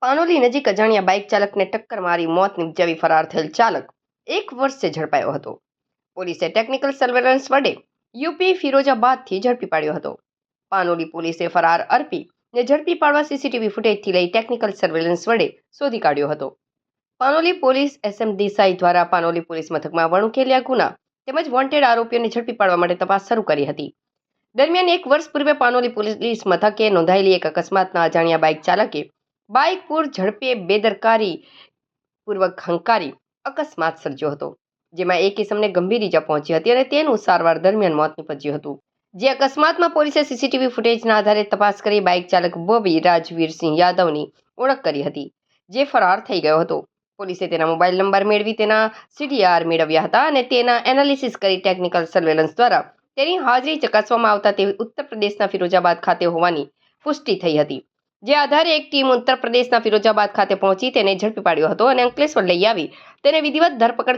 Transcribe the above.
પાનોલી નજીક અજાણ્યા બાઇક ચાલકને ટક્કર મારી મોત નિપજાવી ફરાર થયેલ ચાલક 1 વર્ષે ઝડપાયો હતો. પોલીસે ટેકનિકલ સર્વેલન્સ વડે યુપી ફિરોઝાબાદથી ઝડપી પાડ્યો હતો. પાનોલી પોલીસે ફરાર આરોપીને ઝડપી પાડવા સીસીટીવી ફૂટેજથી લઈ ટેકનિકલ સર્વેલન્સ વડે શોધી કાઢ્યો હતો. પાનોલી પોલીસ એસએમ દેસાઈ દ્વારા પાનોલી પોલીસ મથકમાં વણુકેલ્યા ગુના તેમજ વોન્ટેડ આરોપીઓને ઝડપી પાડવા માટે તપાસ શરૂ કરી હતી. દરમિયાન 1 વર્ષ પૂર્વે પાનોલી પોલીસ મથકે નોંધાયેલી એક અકસ્માતના અજાણ્યા બાઇક ચાલકે બાઇક પૂર ઝડપે બેદરકારી પૂર્વક હંકારી અકસ્માત સર્જ્યો હતો, જેમાં એક ઇસમને ગંભીર ઈજા પહોંચી હતી અને તેનું સારવાર દરમિયાન મોત નીપજ્યું હતું. જે અકસ્માતમાં પોલીસે સીસીટીવી ફૂટેજના આધારે તપાસ કરી બાઇક ચાલક બોબી રાજવીરસિંહ યાદવની ઓળખ કરી હતી, જે ફરાર થઈ ગયો હતો. પોલીસે તેના મોબાઈલ નંબર મેળવી તેના સીડીઆર મેળવ્યા હતા અને તેના એનાલિસિસ કરી ટેકનિકલ સર્વેલન્સ દ્વારા તેની હાજરી ચકાસવામાં આવતા તે ઉત્તર પ્રદેશના ફિરોઝાબાદ ખાતે હોવાની પુષ્ટિ થઈ હતી. જે આધારે એક ટીમ ઉત્તર પ્રદેશના ફિરોઝાબાદ ખાતે પહોંચી તેને ઝડપી પાડ્યો હતો અને અંકલેશ્વર લઈ આવી તેને વિધિવત ધરપકડ